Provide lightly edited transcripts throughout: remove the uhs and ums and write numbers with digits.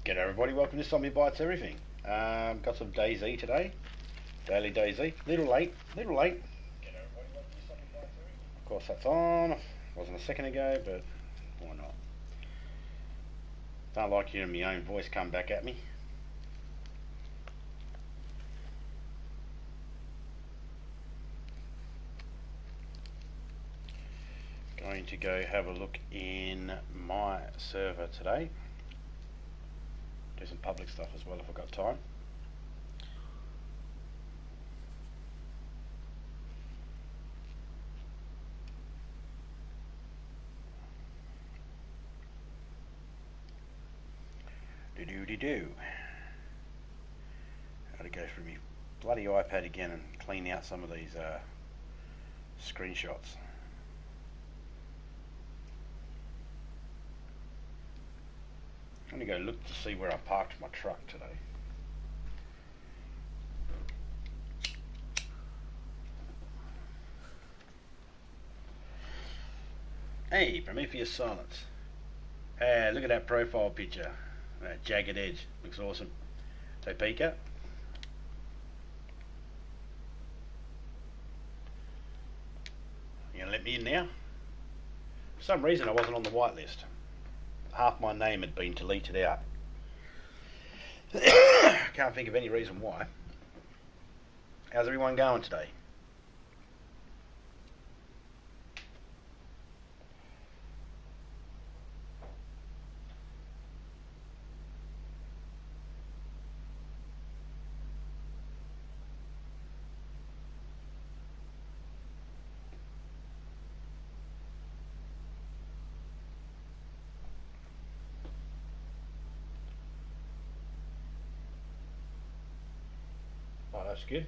G'day everybody, welcome to Zombie Bites Everything. Got some DayZ today, daily DayZ. Little late. Of course that's on. Wasn't a second ago, but why not? Don't like hearing my own voice come back at me. Going to go have a look in my server today. Do some public stuff as well if I've got time. Do. Got to go through my bloody iPad again and clean out some of these screenshots. I'm going to go look to see where I parked my truck today. Hey, Prometheus Silence. Hey, look at that profile picture. That jagged edge. Looks awesome. Topeka. You going to let me in now? For some reason I wasn't on the whitelist. Half my name had been deleted out. Can't think of any reason why. How's everyone going today? Oh, that's good.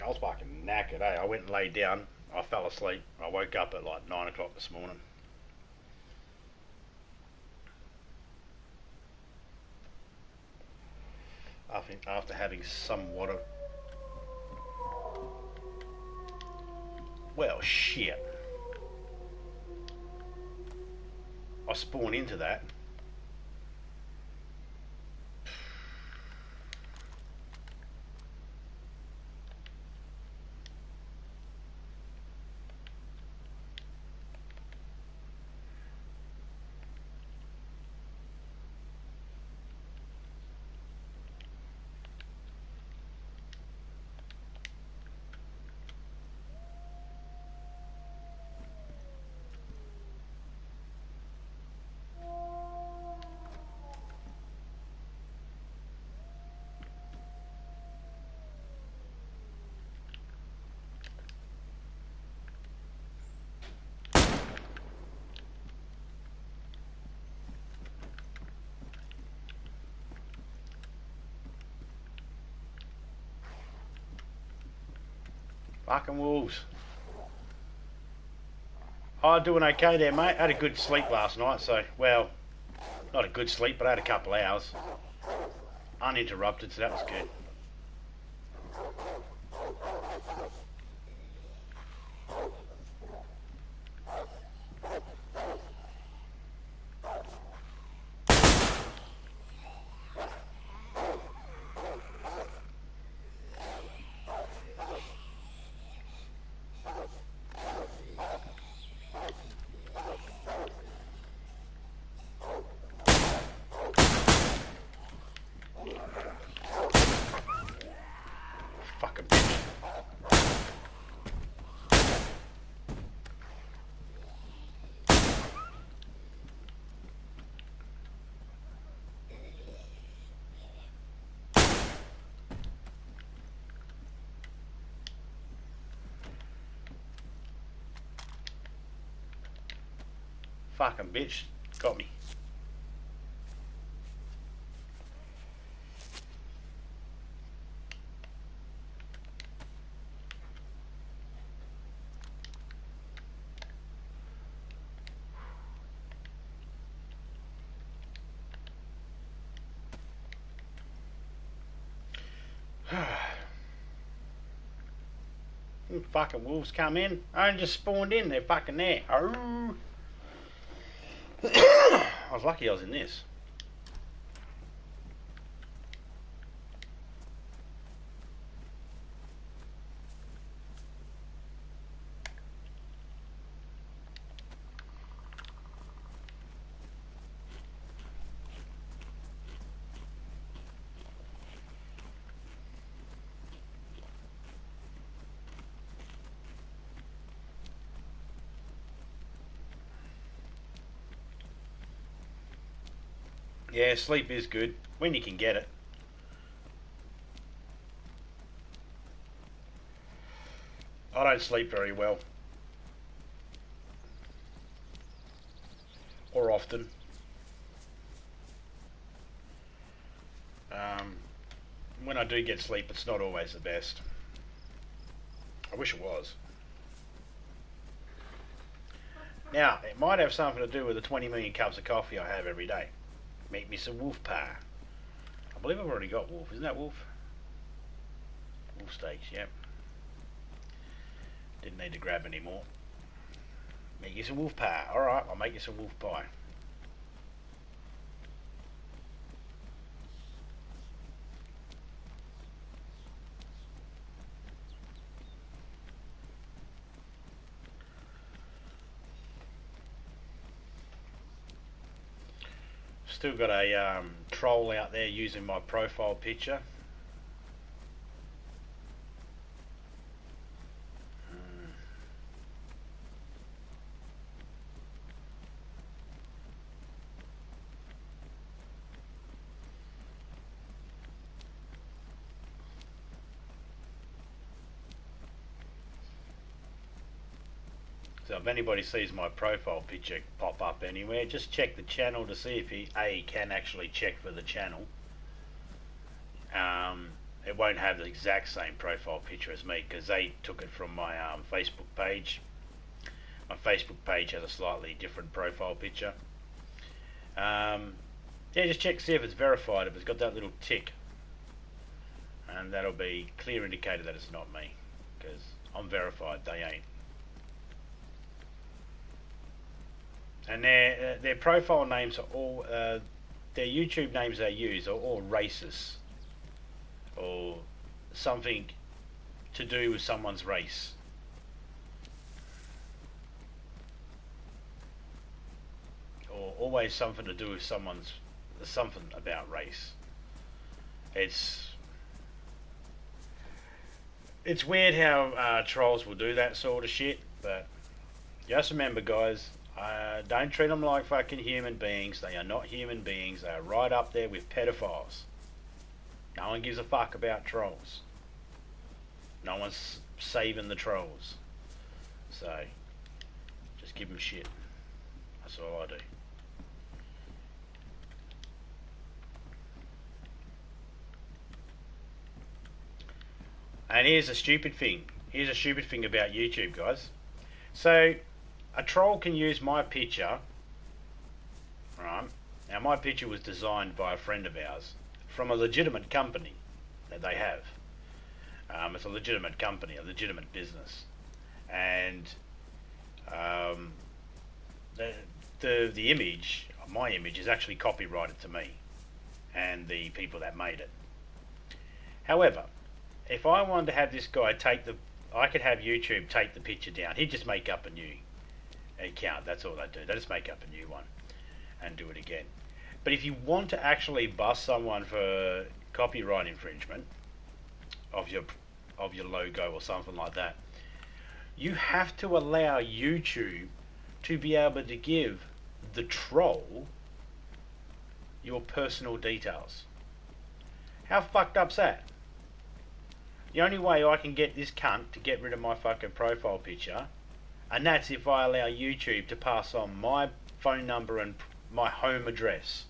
I was fucking knackered, eh? I went and laid down. I fell asleep. I woke up at like 9 o'clock this morning. After having somewhat of... Well, shit. I spawned into that. Fucking wolves. Oh, doing okay there, mate. Had a good sleep last night, so, well, not a good sleep, but I had a couple hours. Uninterrupted, so that was good. Fucking bitch. Fucking bitch. Got me. Fucking wolves come in. I only just spawned in. They're fucking there. Oh. I was lucky I was in this. Yeah, sleep is good when you can get it. I don't sleep very well. Or often. When I do get sleep, it's not always the best. I wish it was. Now, it might have something to do with the 20 million cups of coffee I have every day. Make me some wolf pie. I believe I've already got wolf. Isn't that wolf? Wolf steaks, yep. Didn't need to grab any more. Make you some wolf pie. Alright, I'll make you some wolf pie. Still got a troll out there using my profile picture. So if anybody sees my profile picture pop up anywhere, just check the channel to see if he can actually check for the channel. It won't have the exact same profile picture as me because they took it from my Facebook page. My Facebook page has a slightly different profile picture. Yeah, just check to see if it's verified, if it's got that little tick. And that'll be a clear indicator that it's not me because I'm verified, they ain't. And their profile names are all, their YouTube names they use are all racist or something to do with someone's race. Or always something to do with something about race. It's weird how trolls will do that sort of shit, but just remember, guys, don't treat them like fucking human beings. They are not human beings. They are right up there with pedophiles. No one gives a fuck about trolls. No one's saving the trolls. So, just give them shit. That's all I do. And here's a stupid thing. Here's a stupid thing about YouTube, guys. So, a troll can use my picture, right? Now my picture was designed by a friend of ours from a legitimate company that they have. It's a legitimate company, a legitimate business, and the image, my image, is actually copyrighted to me and the people that made it. However, if I wanted to have this guy I could have YouTube take the picture down. He'd just make up a new account. That's all they do. They just make up a new one and do it again. But if you want to actually bust someone for copyright infringement of your logo or something like that, you have to allow YouTube to be able to give the troll your personal details. How fucked up's that? The only way I can get this cunt to get rid of my fucking profile picture, and that's if I allow YouTube to pass on my phone number and my home address.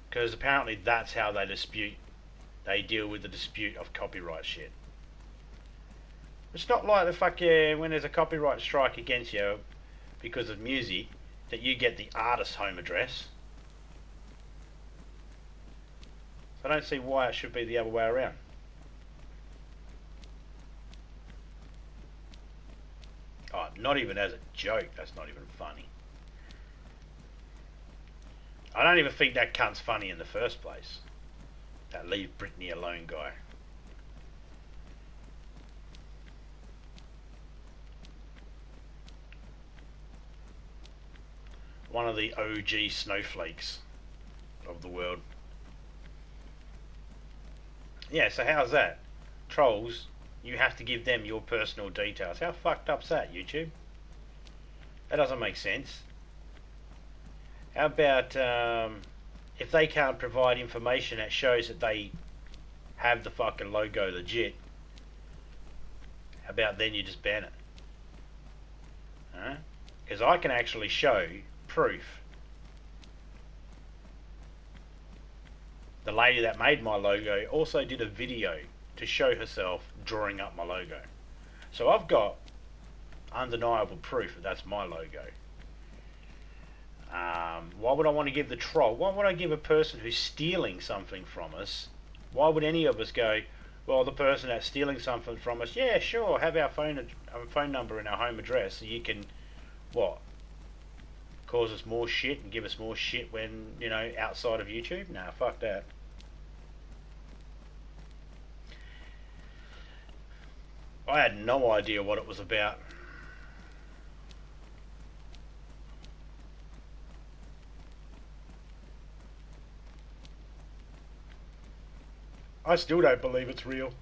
Because apparently that's how they deal with the dispute of copyright shit. It's not like the fucking, when there's a copyright strike against you because of music, that you get the artist's home address. So I don't see why it should be the other way around. Oh, not even as a joke. That's not even funny. I don't even think that cunt's funny in the first place. That leave Britney alone guy. One of the OG snowflakes of the world. Yeah, so how's that? Trolls, you have to give them your personal details. How fucked up's that, YouTube? That doesn't make sense. How about if they can't provide information that shows that they have the fucking logo legit, how about then you just ban it? Huh? Because I can actually show proof. The lady that made my logo also did a video to show herself drawing up my logo. So I've got undeniable proof that that's my logo. Why would I want to give the troll? Why would I give a person who's stealing something from us? Why would any of us go, well, the person that's stealing something from us, yeah, sure, have our phone number and our home address so you can, what, cause us more shit and give us more shit when, you know, outside of YouTube? Nah, fuck that. I had no idea what it was about. I still don't believe it's real.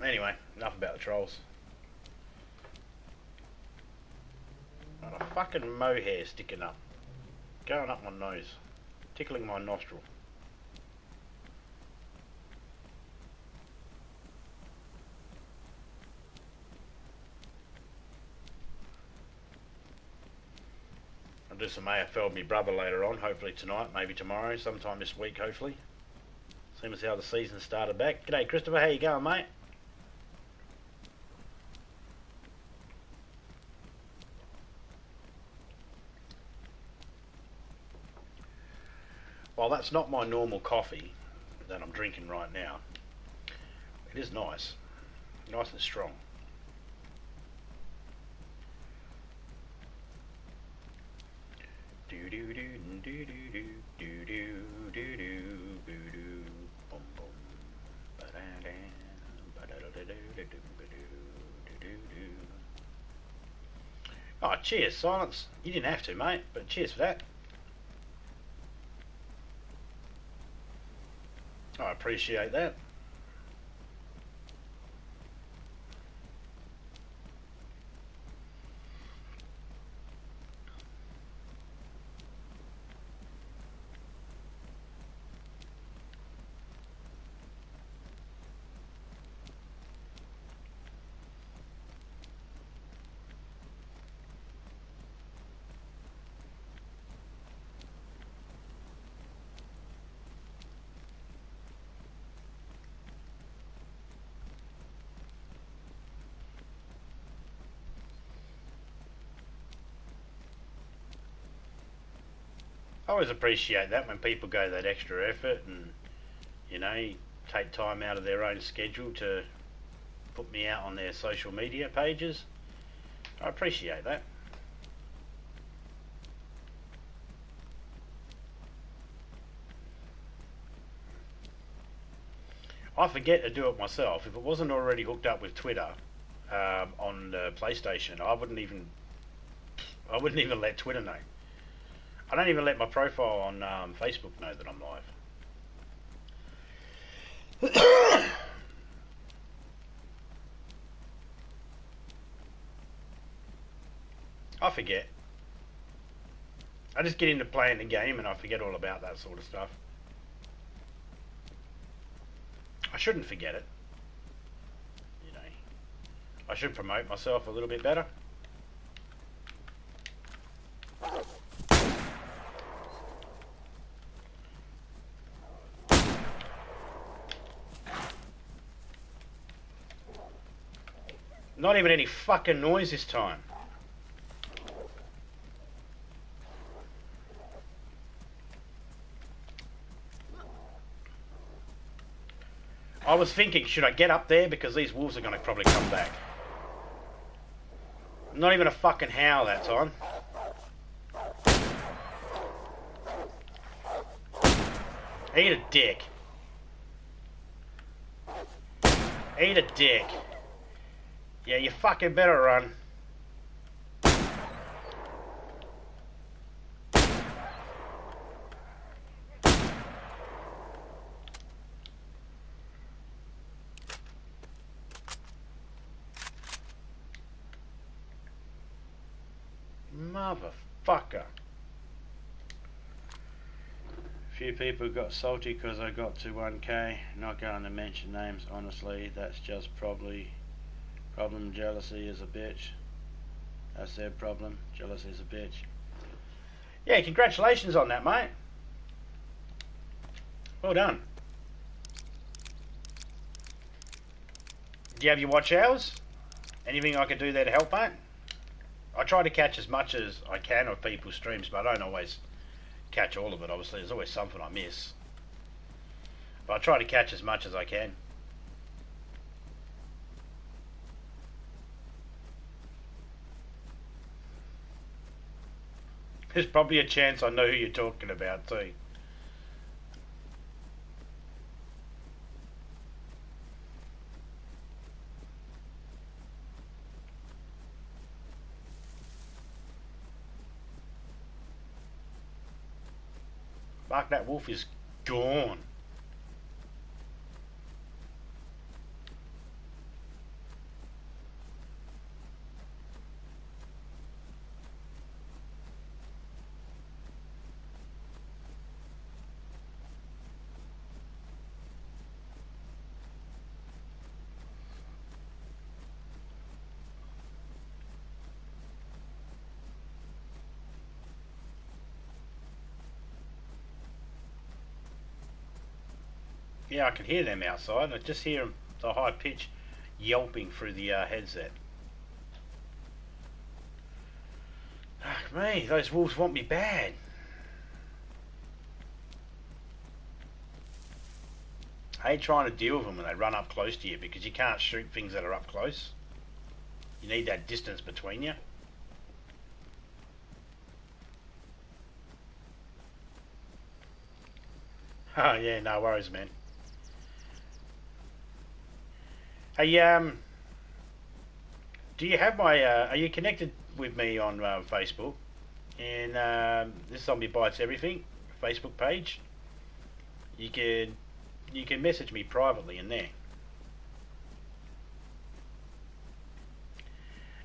Anyway, enough about the trolls. Got a fucking mohair sticking up. Going up my nose. Tickling my nostril. I'll do some AFL with my brother later on, hopefully tonight, maybe tomorrow, sometime this week, hopefully. Seeing as how the season started back. G'day Christopher, how you going, mate? Well, that's not my normal coffee that I'm drinking right now. It is nice. Nice and strong. Do do do do do do do do do do do boom boom ba da da ba da da da da do. Oh, cheers, Silence. You didn't have to, mate, but cheers for that. I appreciate that. I always appreciate that when people go that extra effort and, you know, take time out of their own schedule to put me out on their social media pages. I appreciate that. I forget to do it myself. If it wasn't already hooked up with Twitter on the PlayStation, I wouldn't even let Twitter know. I don't even let my profile on Facebook know that I'm live. I forget. I just get into playing the game and I forget all about that sort of stuff. I shouldn't forget it. You know, I should promote myself a little bit better. Not even any fucking noise this time. I was thinking, should I get up there? Because these wolves are going to probably come back. Not even a fucking howl that time. Eat a dick. Eat a dick. Yeah, you fucking better run. Motherfucker. Few people got salty because I got to 1k. Not going to mention names, honestly. That's just problem. Jealousy is a bitch. That's their problem. Jealousy is a bitch. Yeah, congratulations on that, mate. Well done. Do you have your watch hours? Anything I can do there to help, mate? I try to catch as much as I can of people's streams, but I don't always catch all of it, obviously. There's always something I miss. But I try to catch as much as I can. There's probably a chance I know who you're talking about too. Fuck, that wolf is gone. Yeah, I can hear them outside. I just hear the high pitch yelping through the headset. Fuck me, those wolves want me bad. I hate trying to deal with them when they run up close to you because you can't shoot things that are up close. You need that distance between you. Oh yeah, no worries, man. Hey, do you have my? Are you connected with me on Facebook? And this Zombie Bites Everything Facebook page. You can message me privately in there.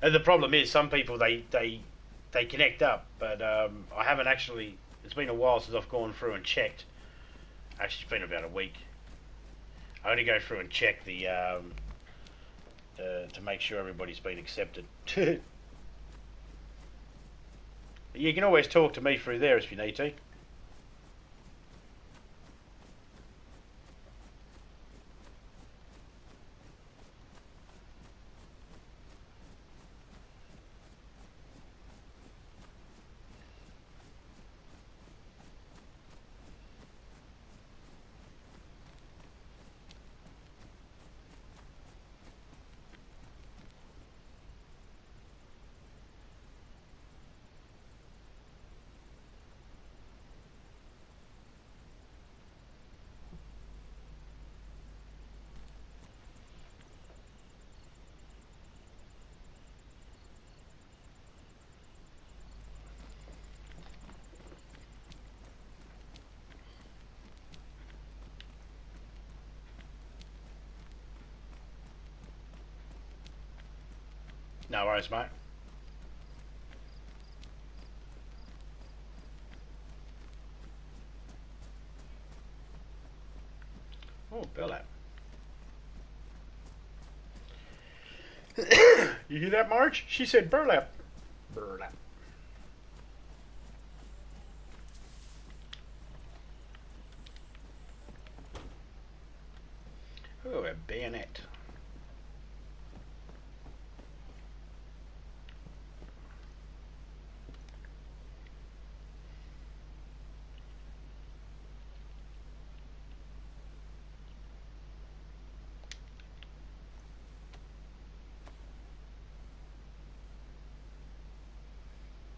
And the problem is, some people they connect up, but I haven't actually. It's been a while since I've gone through and checked. Actually, it's been about a week. I only go through and check the to make sure everybody's been accepted. You can always talk to me through there if you need to. No worries, mate. Oh, burlap. You hear that, Marge? She said burlap. Burlap. Oh, a bayonet.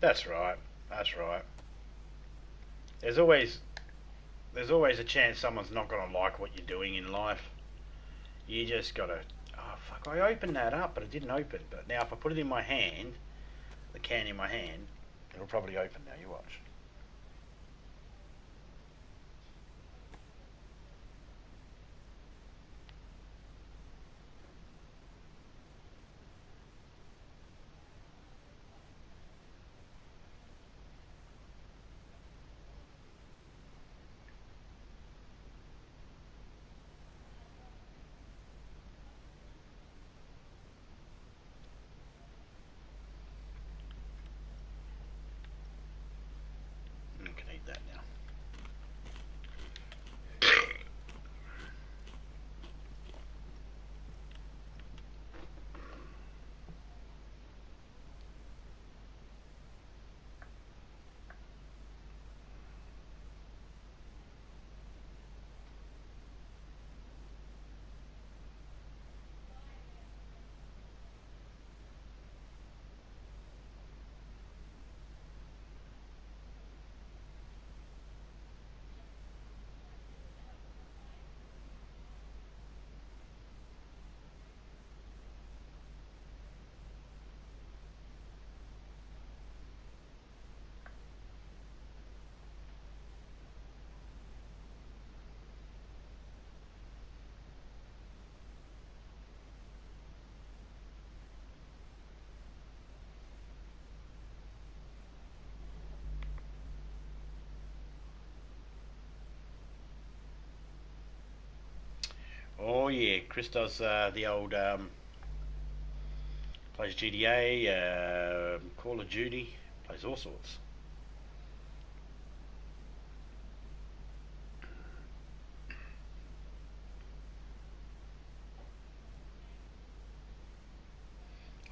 That's right. That's right. There's always there's always a chance someone's not going to like what you're doing in life. You just gotta. Oh fuck! I opened that up, but it didn't open. But now if I put it in my hand, the can in my hand, it'll probably open. Now you watch. You can eat that now. Oh yeah, Chris does the old plays GTA, Call of Duty, plays all sorts.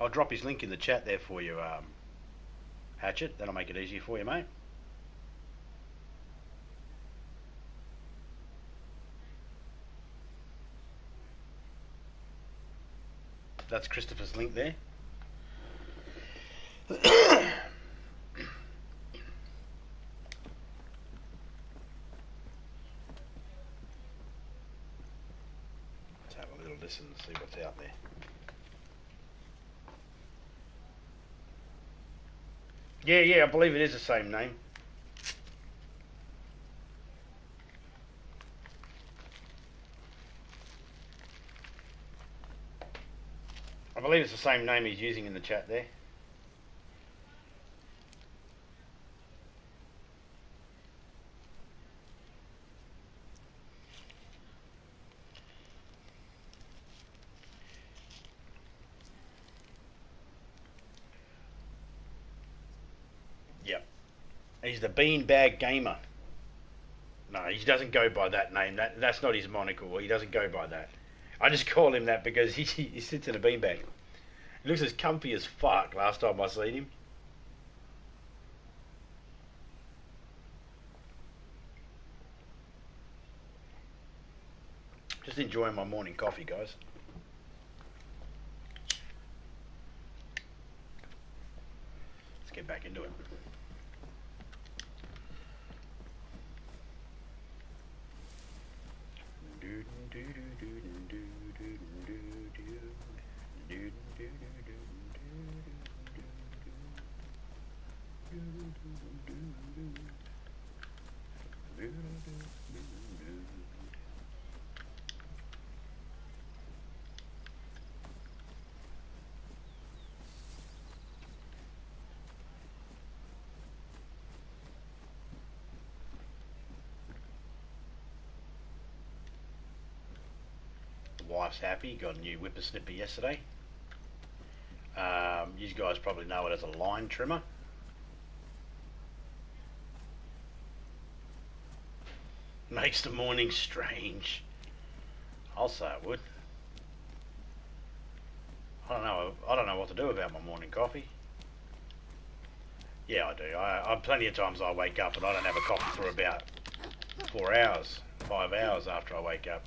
I'll drop his link in the chat there for you, Hatchet. That'll make it easier for you, mate. That's Christopher's link there. Let's have a little listen and see what's out there. Yeah, I believe it is the same name. I believe it's the same name he's using in the chat there. Yep. He's the Beanbag Gamer. No, he doesn't go by that name. That's not his monocle. He doesn't go by that. I just call him that because he sits in a beanbag. He looks as comfy as fuck last time I seen him. Just enjoying my morning coffee, guys. Let's get back into it. wife's happy. Got a new whippersnipper yesterday. You guys probably know it as a line trimmer. Makes the morning strange. I'll say it would. I don't know what to do about my morning coffee. Yeah, I do. I plenty of times I wake up and I don't have a coffee for about 4 hours, 5 hours after I wake up.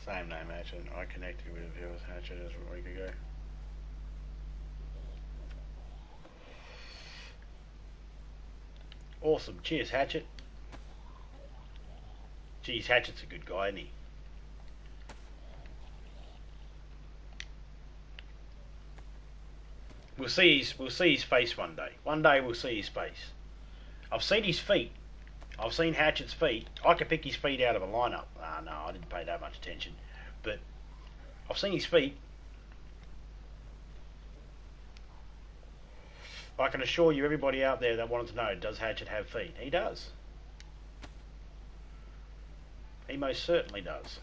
Same name, Hatchet. I connected with viewers Hatchet as a week ago. Awesome. Cheers, Hatchet. Geez, Hatchet's a good guy, isn't he? We'll see his face one day. One day we'll see his face. I've seen his feet. I've seen Hatchet's feet. I could pick his feet out of a lineup. No, I didn't pay that much attention. But I've seen his feet. I can assure you, everybody out there that wanted to know, does Hatchet have feet? He does. He most certainly does.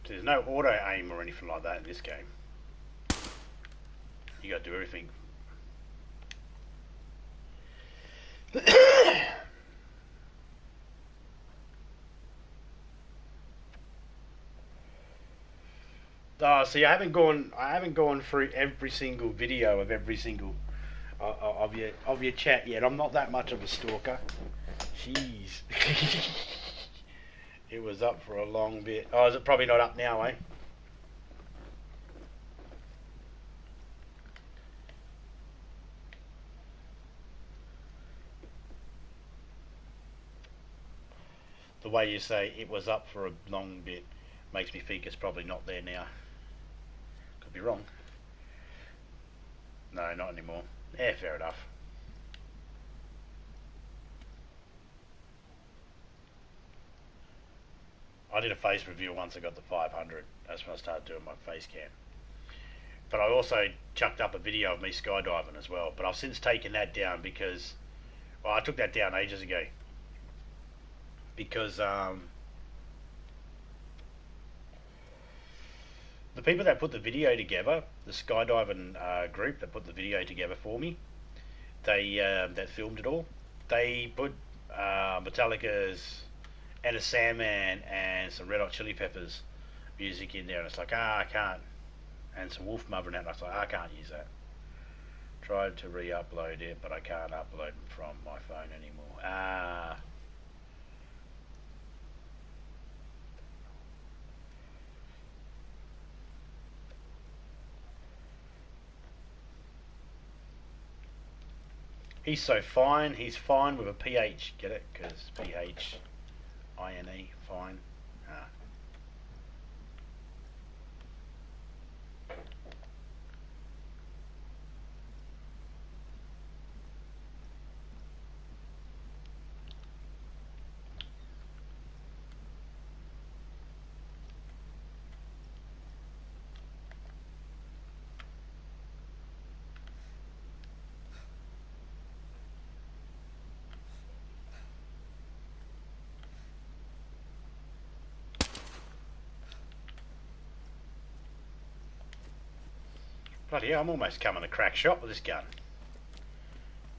There's no auto aim or anything like that in this game. You got to do everything. See, I haven't gone through every single video of every single of your chat yet. I'm not that much of a stalker. Jeez. It was up for a long bit. Oh, is it probably not up now, eh? The way you say it was up for a long bit makes me think it's probably not there now. Could be wrong. No, not anymore. Yeah, fair enough. I did a face review once I got to 500. That's when I started doing my face cam. But I also chucked up a video of me skydiving as well. But I've since taken that down because, well, I took that down ages ago. Because the people that put the video together, the skydiving group that put the video together for me, they that filmed it all, they put Metallica's Enter Sandman and some Red Hot Chili Peppers music in there, and it's like, I can't, and some Wolf Mother, and I was like, I can't use that. Tried to re-upload it, but I can't upload them from my phone anymore. He's so fine. He's fine with a PH. Get it? Because PHINE, fine. Bloody hell, I'm almost coming a crack shot with this gun.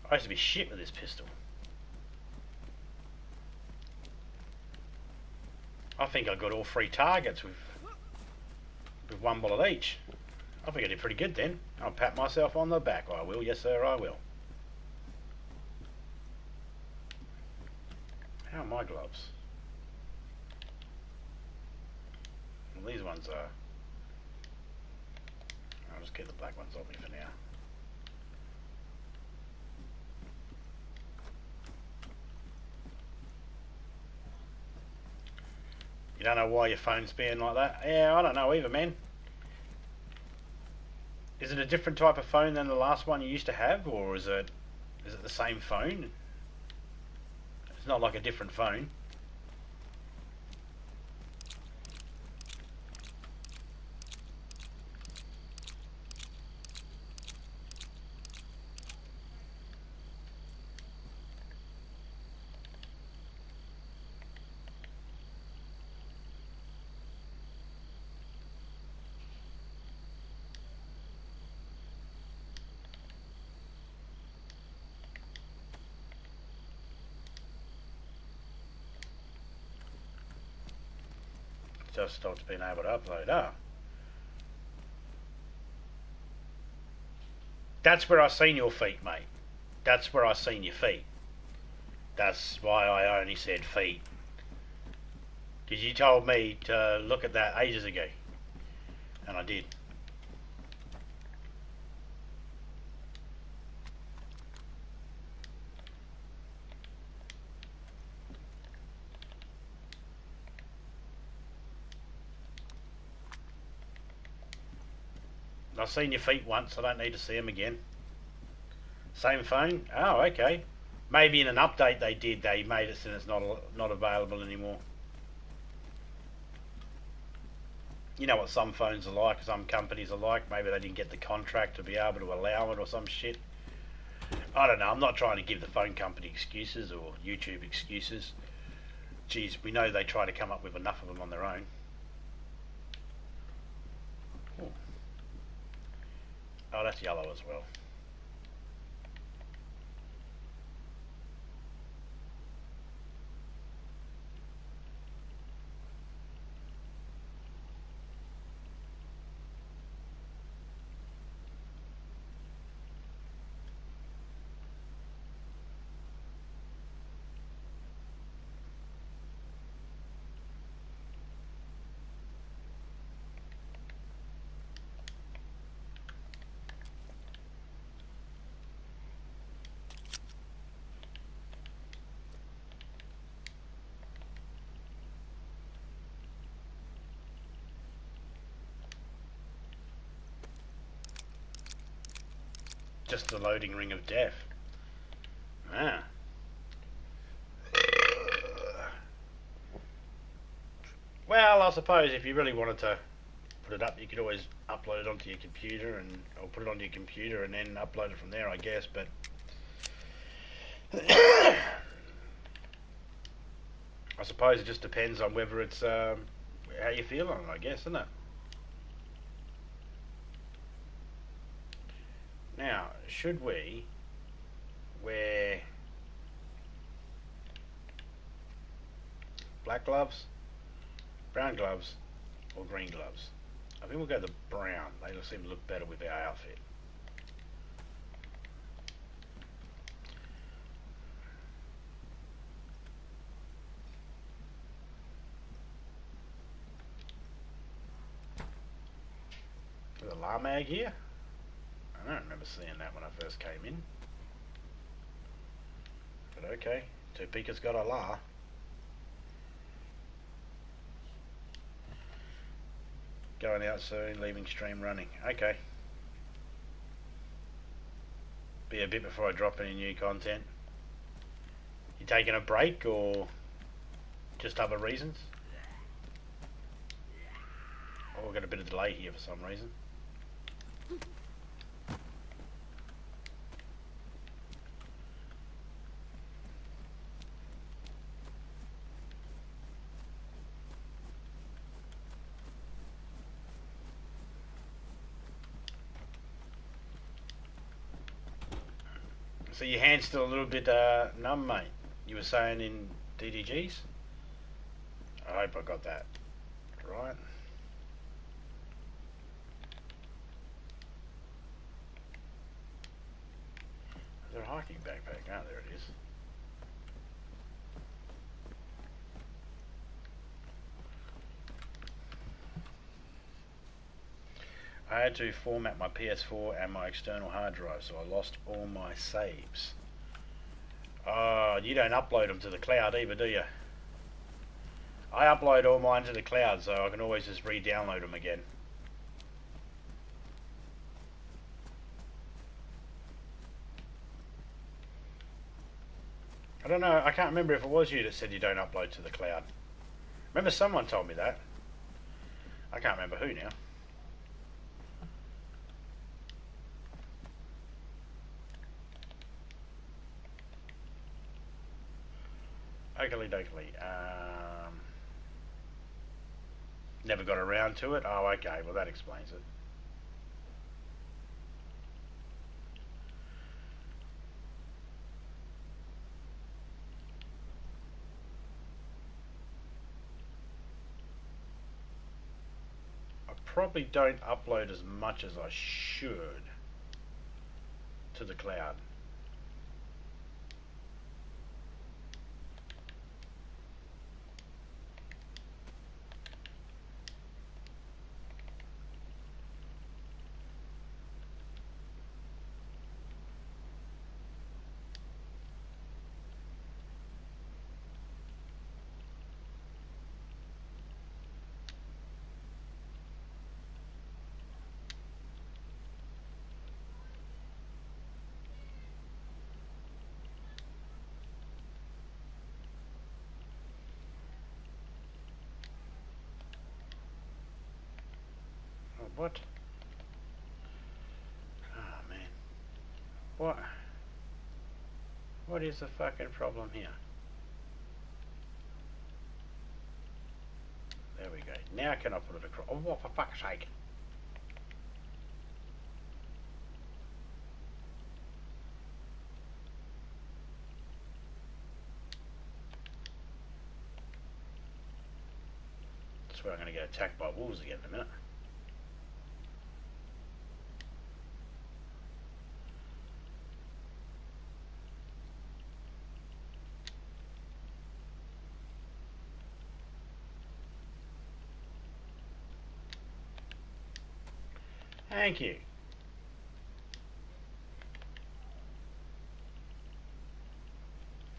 I used to be shit with this pistol. I think I got all 3 targets with 1 bullet each. I think I did pretty good then. I'll pat myself on the back. I will, yes sir, I will. How are my gloves? Well, these ones are... I'll just keep the black ones on me for now. You don't know why your phone's being like that? Yeah, I don't know either, man. Is it a different type of phone than the last one you used to have, or is it the same phone? It's not like a different phone. Just stopped being able to upload. Oh. That's where I seen your feet, mate. That's where I seen your feet. That's why I only said feet. Because you told me to look at that ages ago. And I did. I've seen your feet once, I don't need to see them again. Same phone? Oh, okay. Maybe in an update they made it so it's not available anymore. You know what some phones are like, some companies are like. Maybe they didn't get the contract to be able to allow it or some shit. I don't know, I'm not trying to give the phone company excuses or YouTube excuses. Geez, we know they try to come up with enough of them on their own. Ooh. Oh, that's yellow as well. Just the loading ring of death. Ah. Well, I suppose if you really wanted to put it up, you could always upload it onto your computer or put it onto your computer and then upload it from there, I guess, but I suppose it just depends on whether it's how you feel on it, I guess, isn't it? Now, should we wear black gloves, brown gloves, or green gloves? I think we'll go the brown. They seem to look better with our outfit. There's a llama here. I don't remember seeing that when I first came in. But okay, Topeka's got a la. Going out soon, leaving stream running. Okay. Be a bit before I drop any new content. You taking a break or just other reasons? Oh, we've got a bit of delay here for some reason. So your hand's still a little bit numb, mate. You were saying in DDGs? I hope I got that right. Is there a hiking backpack? Oh, there it is. I had to format my PS4 and my external hard drive, so I lost all my saves. Oh, you don't upload them to the cloud either, do you? I upload all mine to the cloud, so I can always just re-download them again. I don't know, I can't remember if it was you that said you don't upload to the cloud. Remember someone told me that. I can't remember who now. Oakley dokley. Never got around to it. Oh, okay. Well, that explains it. I probably don't upload as much as I should to the cloud. What? Oh man. What? What is the fucking problem here? There we go. Now can I put it across? Oh, what for fuck's sake? That's where I'm going to get attacked by wolves again in a minute. Thank you.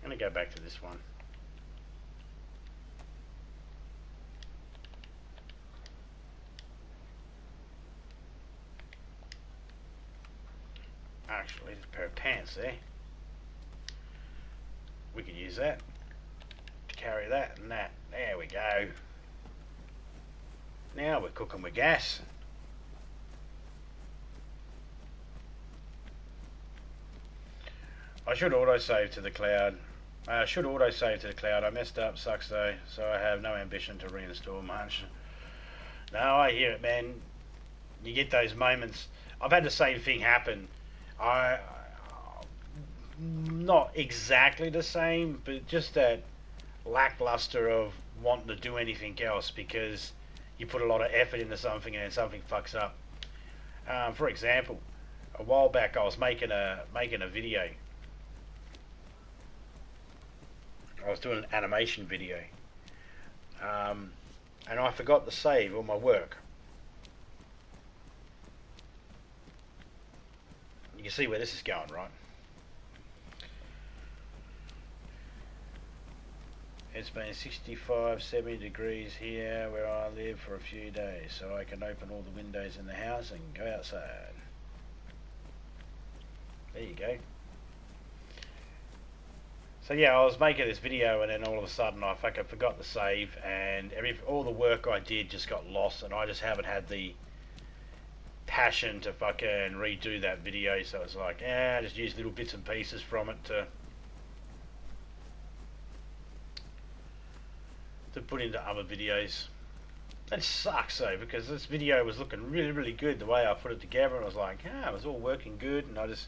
I'm going to go back to this one. Actually, there's a pair of pants there. We could use that to carry that and that. There we go. Now we're cooking with gas. I should autosave to the cloud. I messed up, sucks though, so I have no ambition to reinstall much. No, I hear it, man. You get those moments. I've had the same thing happen. Not exactly the same, but just that lackluster of wanting to do anything else because you put a lot of effort into something and then something fucks up. For example, a while back I was making a video. I was doing an animation video, and I forgot to save all my work. You can see where this is going, right? It's been 65, 70 degrees here where I live for a few days, so I can open all the windows in the house and go outside. There you go. So yeah, I was making this video and then all of a sudden I fucking forgot to save and all the work I did just got lost and I just haven't had the passion to fucking redo that video, so it's like, just use little bits and pieces from it to put into other videos. That sucks though, because this video was looking really, really good the way I put it together and I was like, it was all working good and I just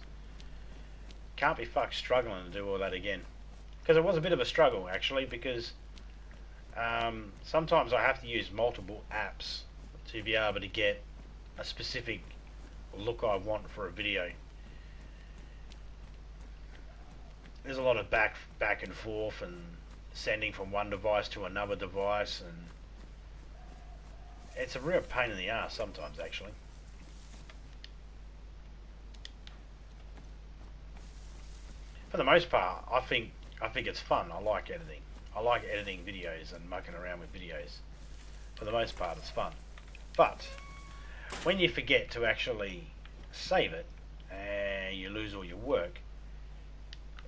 can't be fucked struggling to do all that again. Because it was a bit of a struggle actually, because sometimes I have to use multiple apps to be able to get a specific look I want for a video. There's a lot of back and forth and sending from one device to another device, and it's a real pain in the ass sometimes actually. For the most part, I think it's fun. I like editing. I like editing videos and mucking around with videos. For the most part, it's fun. But when you forget to actually save it and you lose all your work,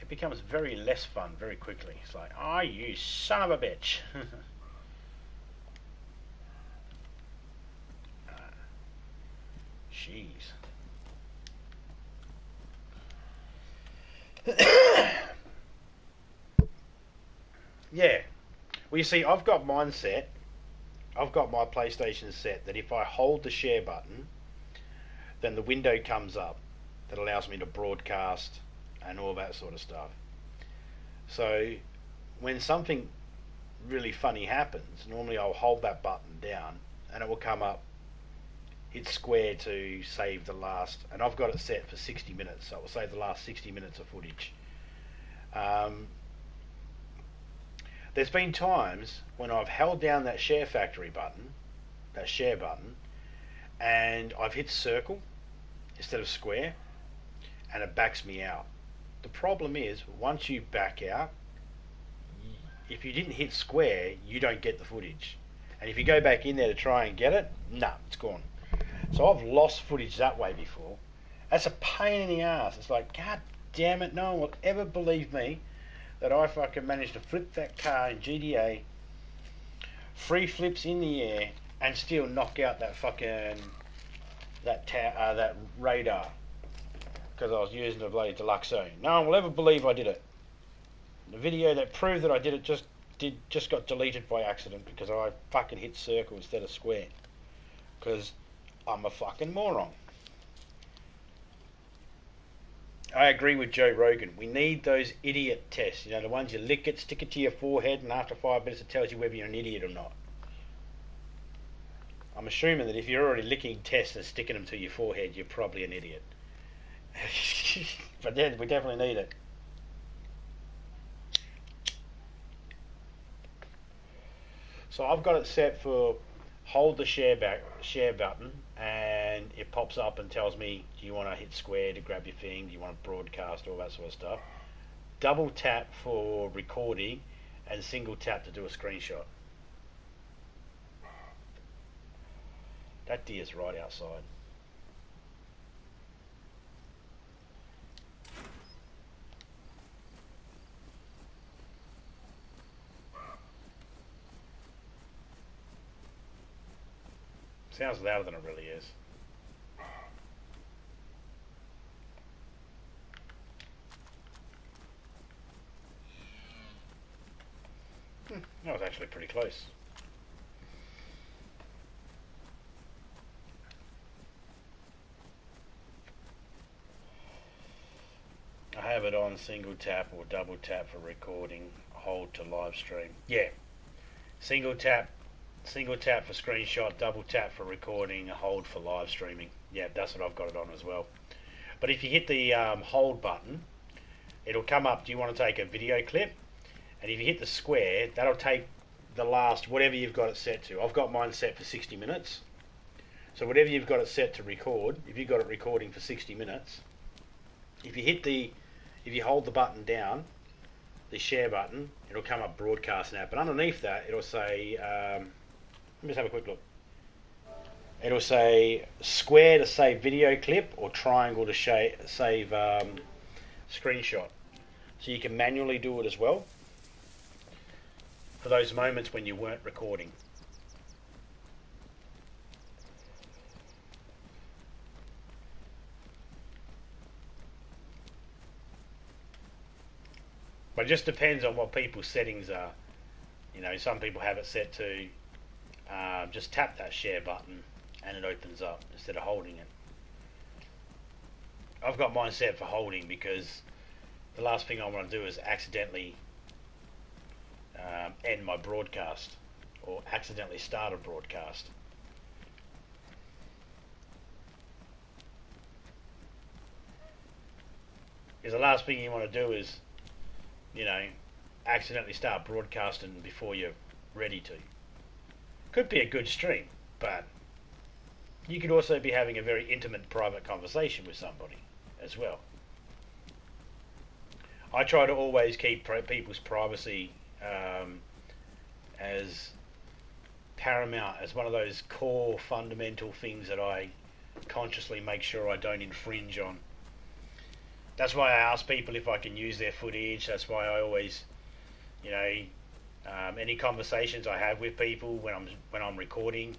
it becomes very less fun very quickly. It's like, oh, you son of a bitch. Jeez. Yeah. Well, you see, I've got mine set. I've got my PlayStation set that if I hold the share button, then the window comes up that allows me to broadcast and all that sort of stuff. So when something really funny happens, normally I'll hold that button down and it will come up, hit square to save the last, and I've got it set for 60 minutes, so it will save the last 60 minutes of footage. There's been times when I've held down that share factory button, that share button, and I've hit circle instead of square, and it backs me out. The problem is, once you back out, if you didn't hit square, you don't get the footage. And if you go back in there to try and get it, nah, it's gone. So I've lost footage that way before. That's a pain in the ass. It's like, God damn it, no one will ever believe me that I fucking managed to flip that car in GTA, 3 flips in the air, and still knock out that fucking that radar, because I was using the bloody deluxe zone. No one will ever believe I did it. The video that proved that I did it just got deleted by accident because I fucking hit circle instead of square, because I'm a fucking moron. I agree with Joe Rogan. We need those idiot tests. You know, the ones you lick it, stick it to your forehead, and after 5 minutes it tells you whether you're an idiot or not. I'm assuming that if you're already licking tests and sticking them to your forehead, you're probably an idiot. But then we definitely need it. So I've got it set for hold the share button, and it pops up and tells me, do you want to hit square to grab your thing, do you want to broadcast, all that sort of stuff. Double tap for recording and single tap to do a screenshot. That deer's right outside. Sounds louder than it really is. That was actually pretty close. I have it on single tap or double tap for recording, hold to live stream. Yeah, single tap for screenshot, double tap for recording, hold for live streaming. Yeah, that's what I've got it on as well. But if you hit the hold button, it'll come up, do you want to take a video clip? And if you hit the square, that'll take the last, whatever you've got it set to. I've got mine set for 60 minutes. So whatever you've got it set to record, if you've got it recording for 60 minutes, if you hold the button down, the share button, it'll come up broadcast now. But underneath that, it'll say, let me just have a quick look. It'll say square to save video clip or triangle to save screenshot. So you can manually do it as well for those moments when you weren't recording. But it just depends on what people's settings are. You know, some people have it set to just tap that share button and it opens up instead of holding it. I've got mine set for holding because the last thing I want to do is accidentally end my broadcast or accidentally start a broadcast. Because the last thing you want to do is, you know, accidentally start broadcasting before you're ready to. Could be a good stream, but you could also be having a very intimate private conversation with somebody as well. I try to always keep people's privacy as paramount, as one of those core fundamental things that I consciously make sure I don't infringe on. That's why I ask people if I can use their footage. That's why I always, you know, any conversations I have with people when I'm recording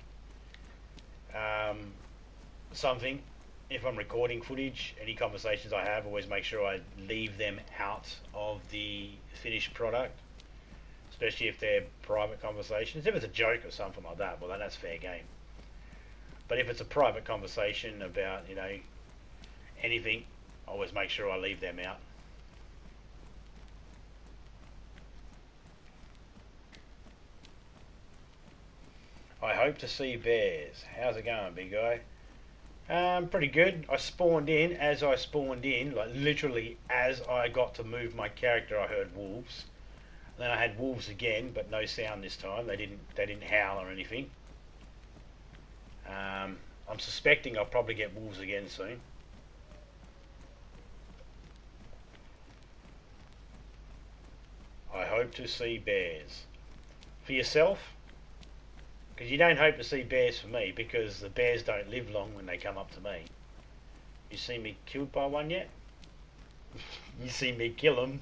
something, if I'm recording footage, any conversations I have, always make sure I leave them out of the finished product, especially if they're private conversations. If it's a joke or something like that, well, then that's fair game. But if it's a private conversation about, you know, anything, I always make sure I leave them out. I hope to see bears. How's it going, big guy? Pretty good. I spawned in. As I spawned in, like literally as I got to move my character, I heard wolves. Then I had wolves again, but no sound this time. They didn't howl or anything. I'm suspecting I'll probably get wolves again soon. I hope to see bears. For yourself? Because you don't hope to see bears for me, because the bears don't live long when they come up to me. You see me killed by one yet? You see me kill them.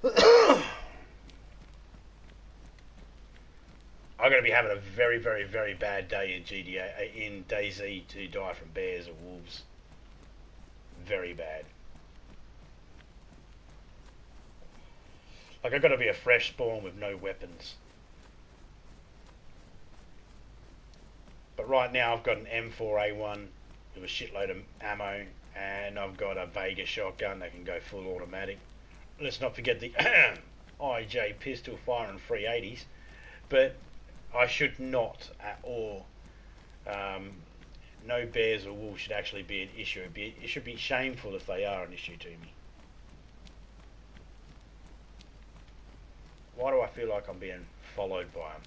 I'm going to be having a very, very, very bad day in DayZ to die from bears or wolves. Very bad. Like, I've got to be a fresh spawn with no weapons. But right now I've got an M4A1 with a shitload of ammo, and I've got a Vega shotgun that can go full automatic. Let's not forget the IJ pistol firing 380s. But I should not at all. No bears or wolves should actually be an issue. It should be shameful if they are an issue to me. Why do I feel like I'm being followed by them?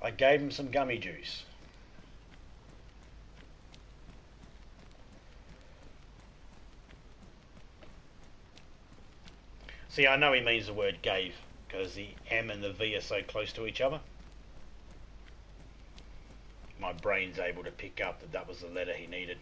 I gave him some gummy juice. See, I know he means the word gave, because the M and the V are so close to each other. My brain's able to pick up that that was the letter he needed.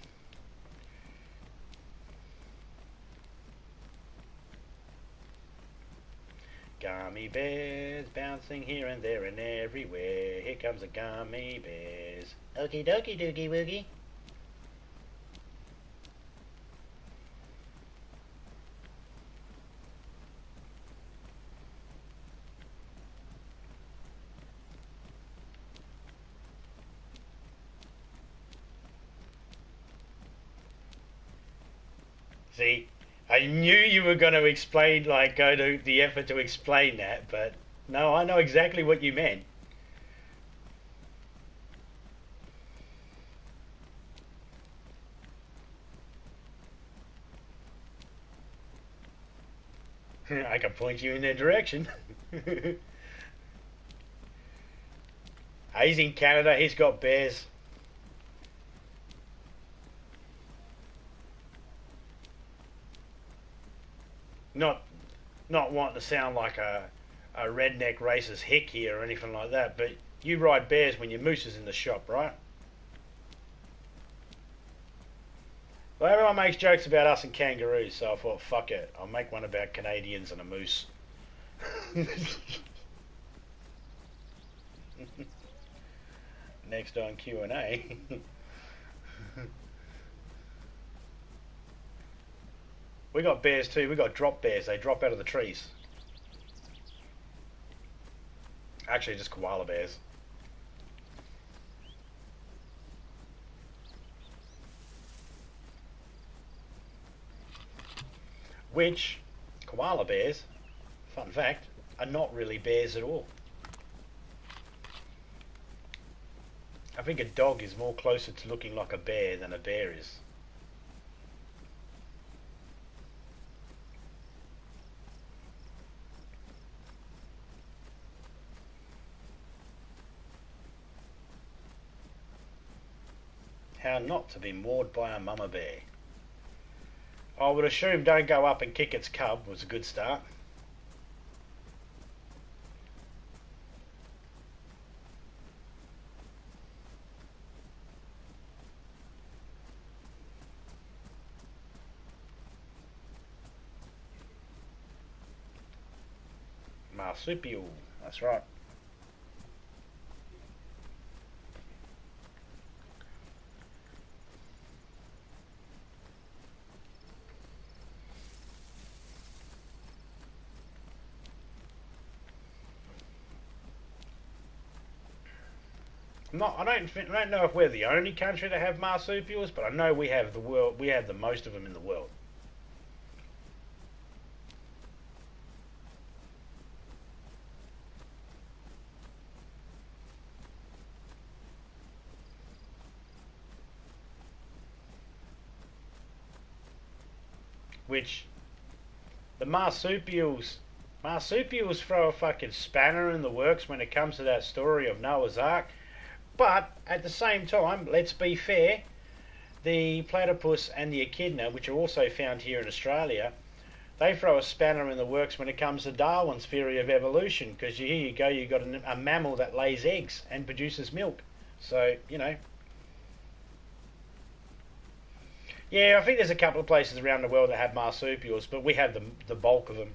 Gummy bears bouncing here and there and everywhere. Here comes the gummy bears. Okie dokie doogie woogie. See, I knew you were going to explain, like, go to the effort to explain that, but no, I know exactly what you meant. I can point you in their direction. He's in Canada, he's got bears. Not wanting to sound like a redneck racist hick here or anything like that, but you ride bears when your moose is in the shop, right? Well, everyone makes jokes about us and kangaroos, so I thought, fuck it, I'll make one about Canadians and a moose. Next on Q&A. We got bears too. We got drop bears. They drop out of the trees. Actually, just koala bears. Which, koala bears, fun fact, are not really bears at all. I think a dog is more closer to looking like a bear than a bear is. How not to be mauled by a mama bear. I would assume don't go up and kick its cub was a good start. Marsupial, that's right. I don't know if we're the only country to have marsupials, but I know we have the most of them in the world. Which the marsupials throw a fucking spanner in the works when it comes to that story of Noah's Ark. But at the same time, let's be fair, the platypus and the echidna, which are also found here in Australia, they throw a spanner in the works when it comes to Darwin's theory of evolution, because here you go, you've got a mammal that lays eggs and produces milk. So, you know. Yeah, I think there's a couple of places around the world that have marsupials, but we have the bulk of them.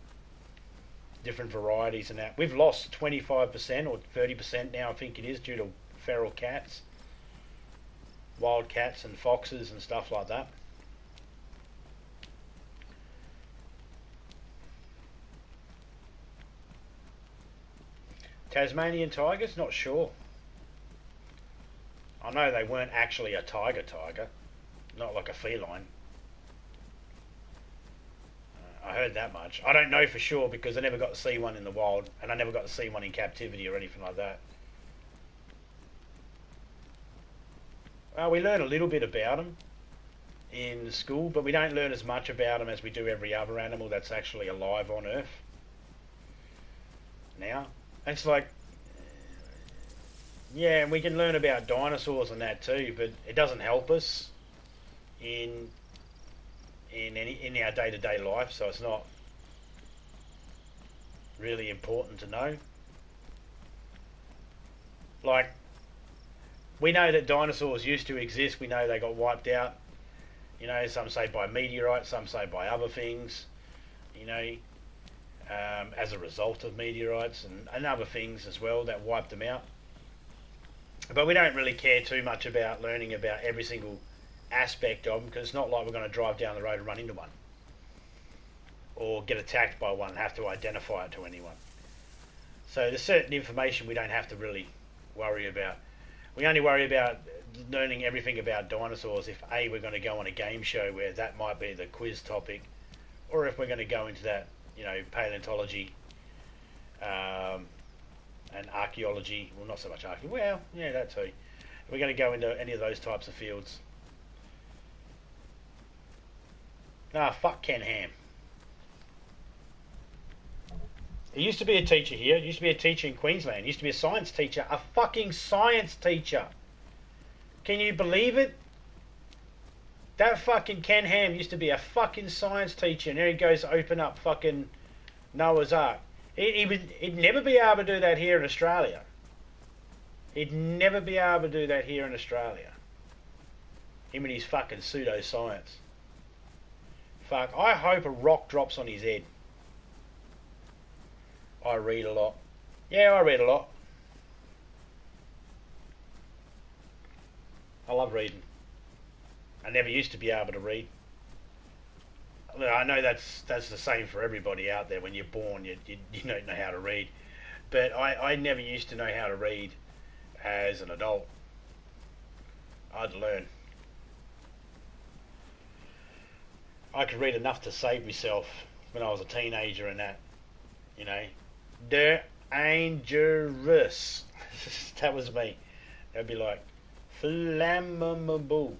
Different varieties and that. We've lost 25% or 30% now, I think it is, due to feral cats, wild cats and foxes and stuff like that. Tasmanian tigers? Not sure. I know they weren't actually a tiger, not like a feline. I heard that much. I don't know for sure because I never got to see one in the wild, and I never got to see one in captivity or anything like that. We learn a little bit about them in school, but we don't learn as much about them as we do every other animal that's actually alive on Earth. Now, it's like, yeah, and we can learn about dinosaurs and that too, but it doesn't help us in our day-to-day life, so it's not really important to know. Like, we know that dinosaurs used to exist. We know they got wiped out. You know, some say by meteorites, some say by other things. You know, as a result of meteorites and other things as well that wiped them out. But we don't really care too much about learning about every single aspect of them, because it's not like we're going to drive down the road and run into one or get attacked by one and have to identify it to anyone. So there's certain information we don't have to really worry about. We only worry about learning everything about dinosaurs if A, we're going to go on a game show where that might be the quiz topic, or if we're going to go into that, you know, paleontology and archaeology. Well, not so much archaeology. Well, yeah, that too. We're going to go into any of those types of fields. Ah, fuck Ken Ham. He used to be a teacher here. He used to be a teacher in Queensland. He used to be a science teacher. A fucking science teacher. Can you believe it? That fucking Ken Ham used to be a fucking science teacher, and there he goes to open up fucking Noah's Ark. He'd never be able to do that here in Australia. He'd never be able to do that here in Australia. Him and his fucking pseudoscience. Fuck, I hope a rock drops on his head. I read a lot. Yeah, I read a lot. I love reading. I never used to be able to read. I know that's the same for everybody out there. When you're born, you don't know how to read. But I never used to know how to read as an adult. I'd learn. I could read enough to save myself when I was a teenager and that. You know, dangerous. That was me. They'd be like, flammable.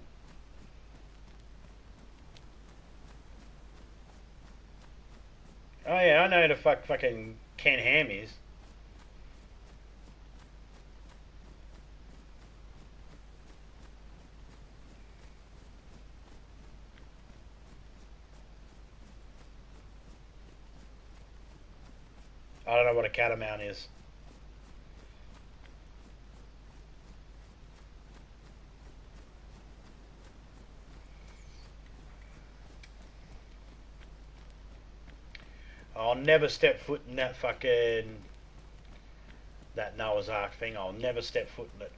Oh yeah, I know who the fucking Ken Ham is. I don't know what a catamount is. I'll never step foot in that fucking that Noah's Ark thing. I'll never step foot in it.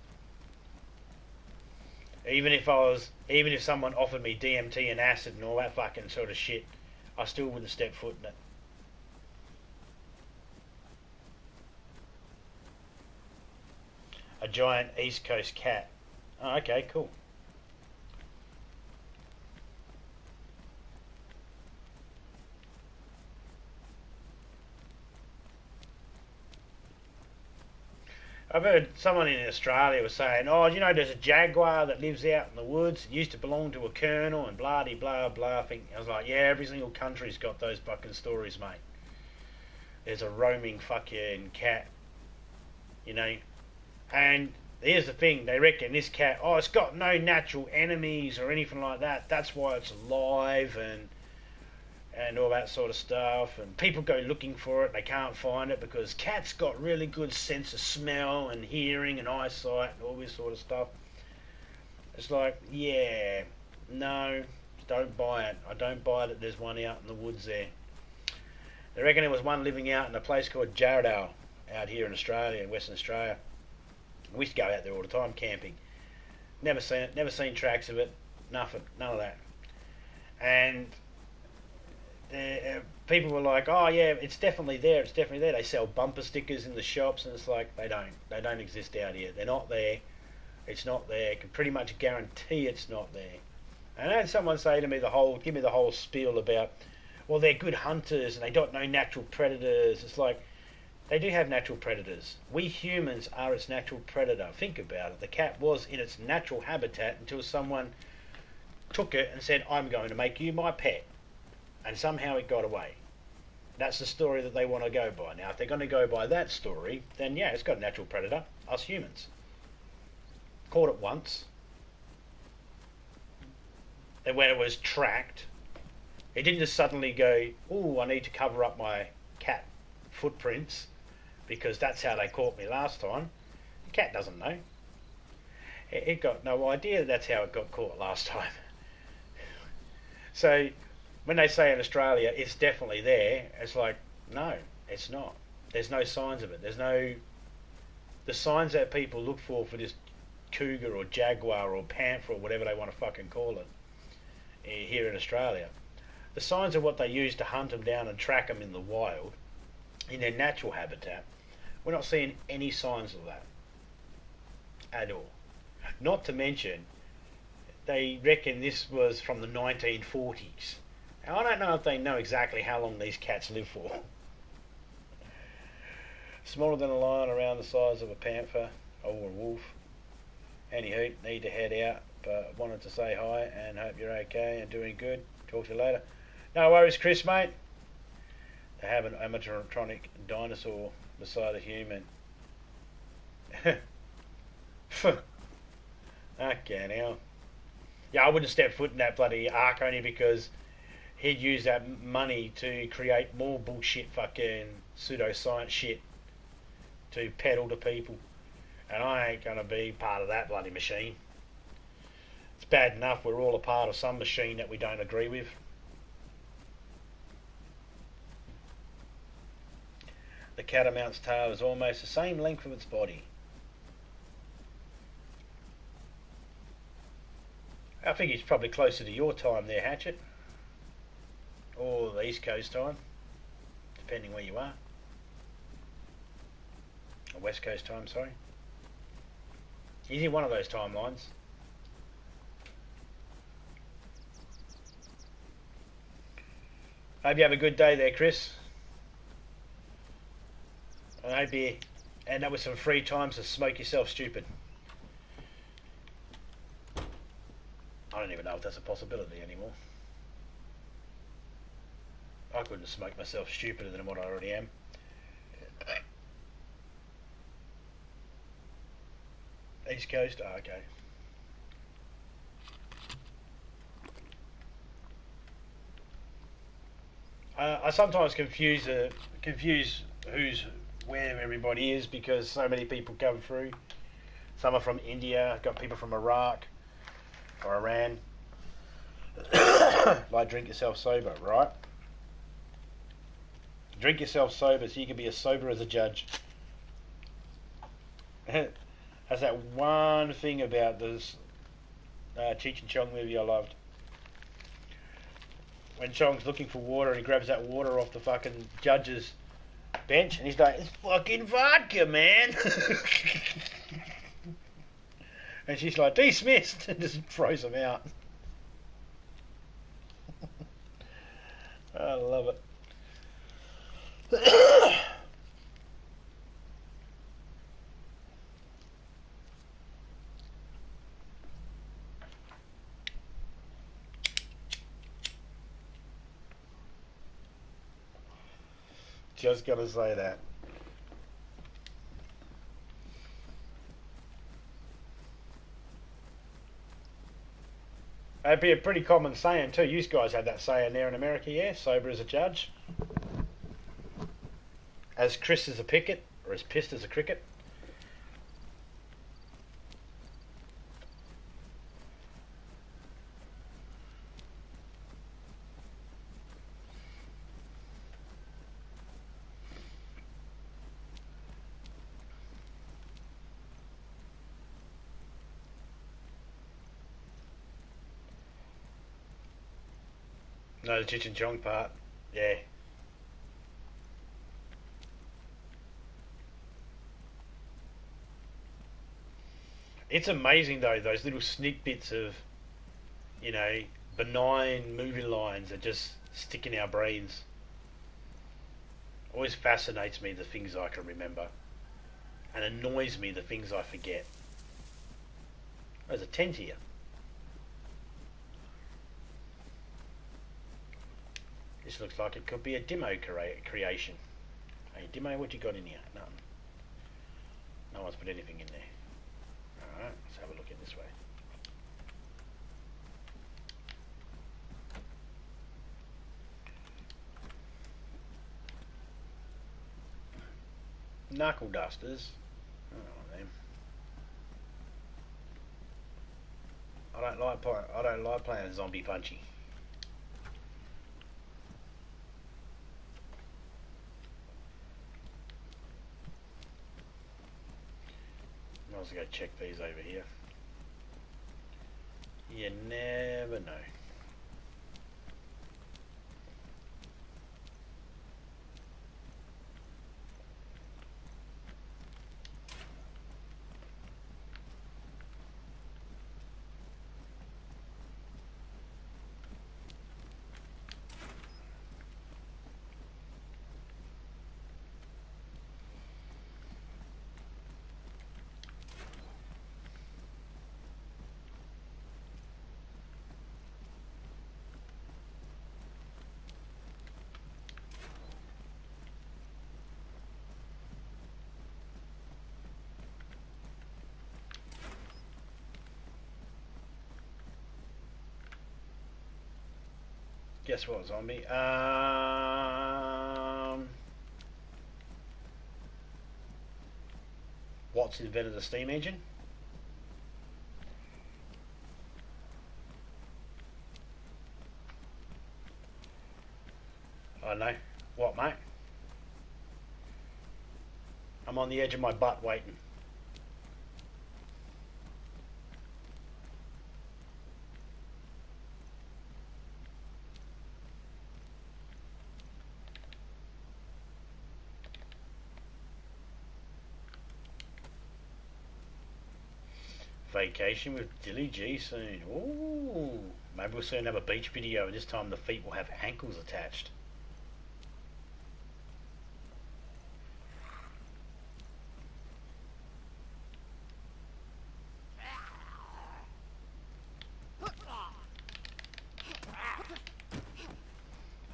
Even if someone offered me DMT and acid and all that fucking sort of shit, I still wouldn't step foot in it. A giant East Coast cat. Oh, okay, cool. I've heard someone in Australia was saying, "Oh, you know, there's a jaguar that lives out in the woods. It used to belong to a colonel and blah de blah blah." I was like, "Yeah, every single country's got those fucking stories, mate. There's a roaming fucking cat, you know." And here's the thing: they reckon this cat, oh, it's got no natural enemies or anything like that. That's why it's alive and all that sort of stuff. And people go looking for it, they can't find it because cats got really good sense of smell and hearing and eyesight and all this sort of stuff. It's like, yeah, no, don't buy it. I don't buy that there's one out in the woods there. They reckon there was one living out in a place called Jarrahdale out here in Australia, in Western Australia. We used to go out there all the time camping. Never seen it, never seen tracks of it, nothing, none of that. And people were like, "Oh yeah, it's definitely there. It's definitely there." They sell bumper stickers in the shops, and it's like they don't exist out here. They're not there. It's not there. I can pretty much guarantee it's not there. And I had someone say to me give me the whole spiel about, well, they're good hunters and they don't know natural predators. It's like they do have natural predators. We humans are its natural predator. Think about it. The cat was in its natural habitat until someone took it and said, "I'm going to make you my pet." And somehow it got away. That's the story that they want to go by. Now, if they're going to go by that story, then yeah, it's got a natural predator, us humans. Caught it once. Then when it was tracked, it didn't just suddenly go, "Oh, I need to cover up my cat footprints because that's how they caught me last time." The cat doesn't know. It got no idea that's how it got caught last time. So when they say in Australia it's definitely there, it's like, no, it's not. There's no signs of it. The signs that people look for this cougar or jaguar or panther or whatever they want to fucking call it here in Australia. The signs are what they use to hunt them down and track them in the wild, in their natural habitat. We're not seeing any signs of that at all. Not to mention, they reckon this was from the 1940s. Now, I don't know if they know exactly how long these cats live for. Smaller than a lion, around the size of a panther or a wolf. Anywho, need to head out, but wanted to say hi and hope you're okay and doing good. Talk to you later. No worries, Chris, mate. They have an animatronic dinosaur beside a human. Okay, now. Yeah, I wouldn't step foot in that bloody ark only because he'd use that money to create more bullshit fucking pseudoscience shit to peddle to people. And I ain't going to be part of that bloody machine. It's bad enough we're all a part of some machine that we don't agree with. The catamount's tail is almost the same length of its body. I think it's probably closer to your time there, Hatchet. Or the East Coast time, depending where you are. West Coast time, sorry. He's in one of those timelines. Hope you have a good day there, Chris. I hope you end up with some free time to smoke yourself stupid. I don't even know if that's a possibility anymore. I couldn't smoke myself stupider than what I already am. East Coast? Oh, okay. I sometimes confuse who's where everybody is because so many people come through. Some are from India. I've got people from Iraq or Iran. Like drink yourself sober, right? Drink yourself sober so you can be as sober as a judge. That's that one thing about this Cheech and Chong movie I loved. When Chong's looking for water and he grabs that water off the fucking judge's bench and he's like, it's fucking vodka, man. And she's like, dismissed, and just throws him out. I love it. Just gotta say that. That'd be a pretty common saying too. You guys have that saying there in America, yeah? Sober as a judge. As Chris as a picket, or as pissed as a cricket. No, the Cheech and Chong part. Yeah. It's amazing though, those little sneak bits of, you know, benign movie lines that just stick in our brains. Always fascinates me the things I can remember. And annoys me the things I forget. There's a 10 here. This looks like it could be a demo creation. Hey, demo, what you got in here? Nothing. No one's put anything in there. Alright, let's have a look in this way. Knuckle dusters. Oh, them. I don't like playing zombie punchy. Might as well go check these over here. You never know. Guess what, zombie? What's invented the steam engine? I don't know. What, mate? I'm on the edge of my butt waiting. vacation with Dilly G soon. Ooh, maybe we'll soon have a beach video, and this time the feet will have ankles attached.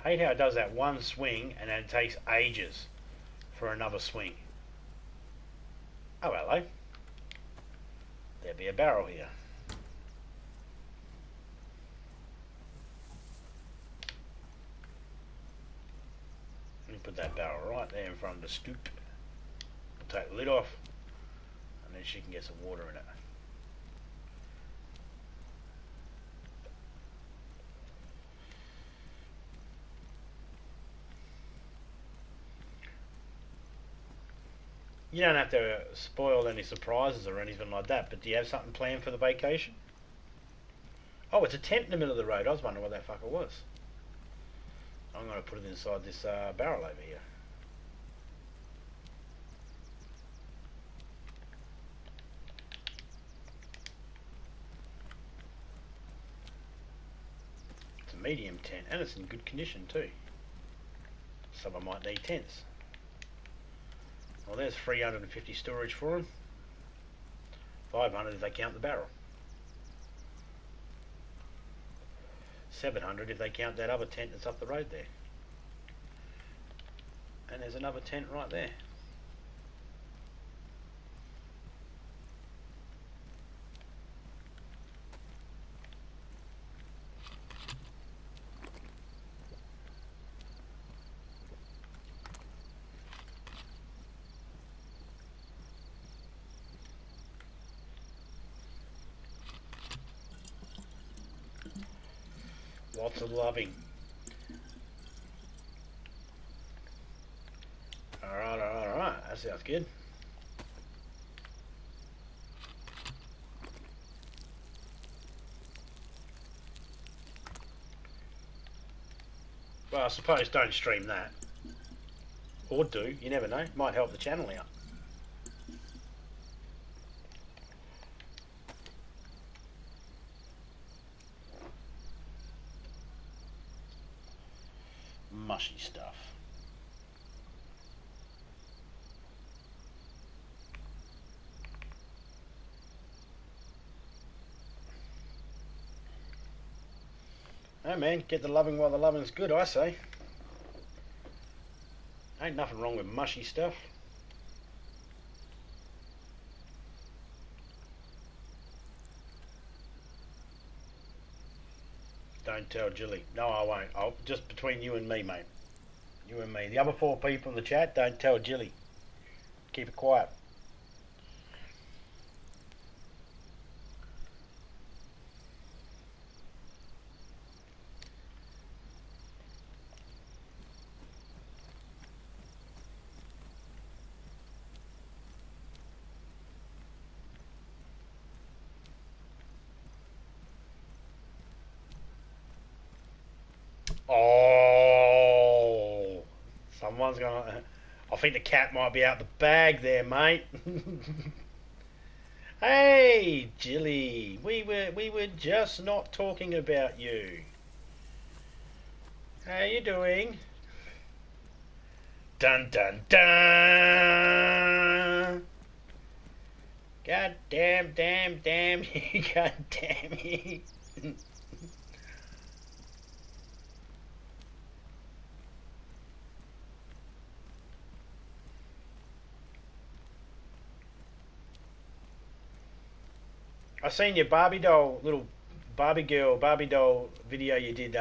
Hate how it does that one swing and then it takes ages for another swing. Oh, hello. There'd be a barrel here. Let me put that barrel right there in front of the stoop. We'll take the lid off and then she can get some water in it. You don't have to spoil any surprises or anything like that, but do you have something planned for the vacation? Oh, it's a tent in the middle of the road. I was wondering what that fucker was. I'm going to put it inside this barrel over here. It's a medium tent, and it's in good condition too. Someone might need tents. Well, there's 350 storage for them. 500 if they count the barrel. 700 if they count that other tent that's up the road there. And there's another tent right there. Lots of loving. Alright. That sounds good. Well, I suppose don't stream that. Or do, you never know. Might help the channel out. Mushy stuff. Oh man, get the loving while the loving's good, I say. Ain't nothing wrong with mushy stuff. Don't tell Jilly. No, I won't. I'll just between you and me, mate. You and me. The other 4 people in the chat, don't tell Jilly. Keep it quiet. Oh, someone's gonna. I think the cat might be out the bag there, mate. Hey, Jilly, we were just not talking about you. How you doing? Dun dun dun. God damn you. God damn you. I seen your Barbie doll, little Barbie girl, Barbie doll video you did,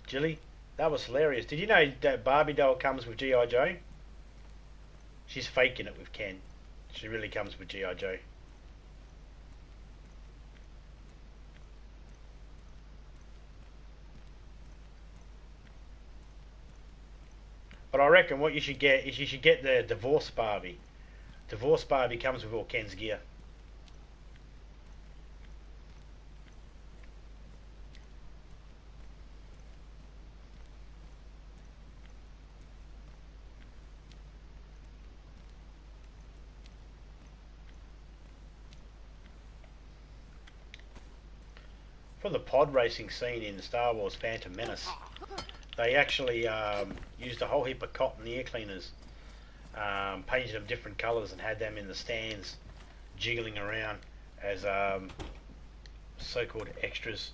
Jilly. That was hilarious. Did you know that Barbie doll comes with G.I. Joe? She's faking it with Ken. She really comes with G.I. Joe. But I reckon what you should get is you should get the Divorce Barbie. Divorce Barbie comes with all Ken's gear. for the pod racing scene in Star Wars Phantom Menace. They actually used a whole heap of cotton ear cleaners, painted them different colours and had them in the stands jiggling around as so-called extras.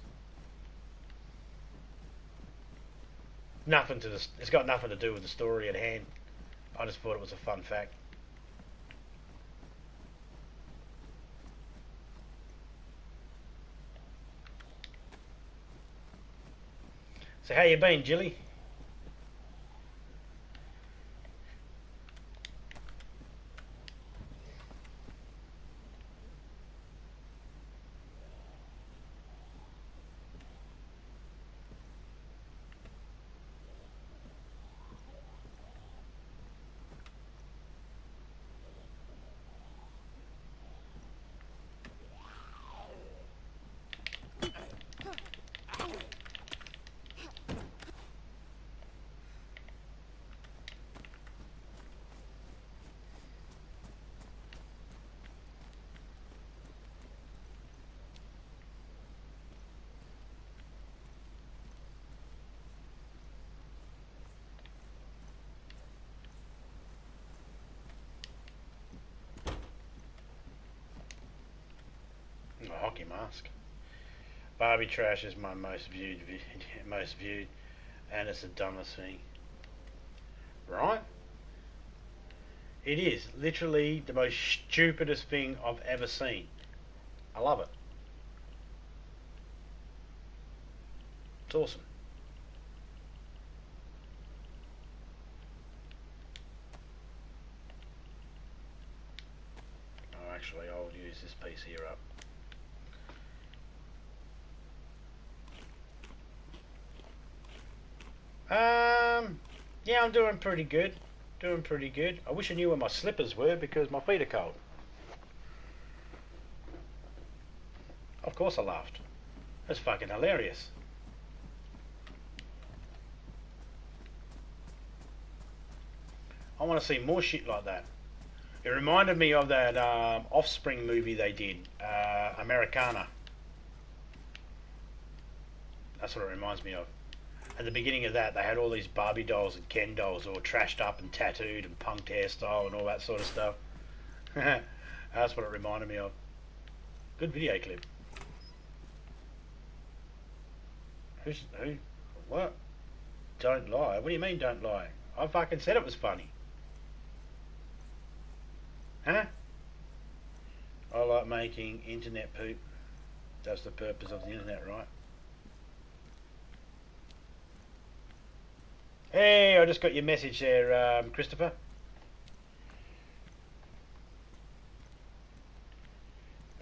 It's got nothing to do with the story at hand. I just thought it was a fun fact. So how you been, Jilly? A hockey mask. Barbie Trash is my most viewed, and it's the dumbest thing. Right? It is literally the most stupidest thing I've ever seen. I love it. It's awesome. Oh, actually, I'll use this piece here up. Yeah, I'm doing pretty good. Doing pretty good. I wish I knew where my slippers were because my feet are cold. Of course I laughed. That's fucking hilarious. I want to see more shit like that. It reminded me of that Offspring movie they did, Americana. That's what it reminds me of. At the beginning of that, they had all these Barbie dolls and Ken dolls all trashed up and tattooed and punked hairstyle and all that sort of stuff. That's what it reminded me of. Good video clip. Who? What? Don't lie. What do you mean don't lie? I fucking said it was funny. Huh? I like making internet poop. That's the purpose of the internet, right? Hey, I just got your message there, Christopher.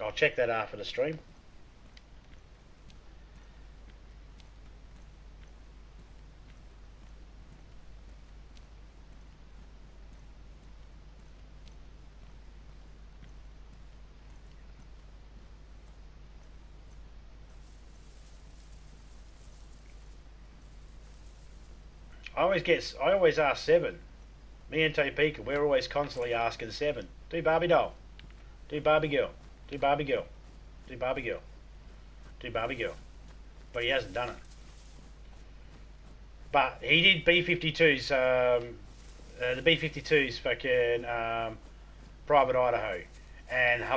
I'll check that after the stream. I always ask Seven. Me and Topeka, we're always constantly asking Seven, do Barbie doll, do Barbie girl, do Barbie girl, do Barbie girl, do Barbie girl. But he hasn't done it. But he did B-52's, the B-52's fucking Private Idaho. And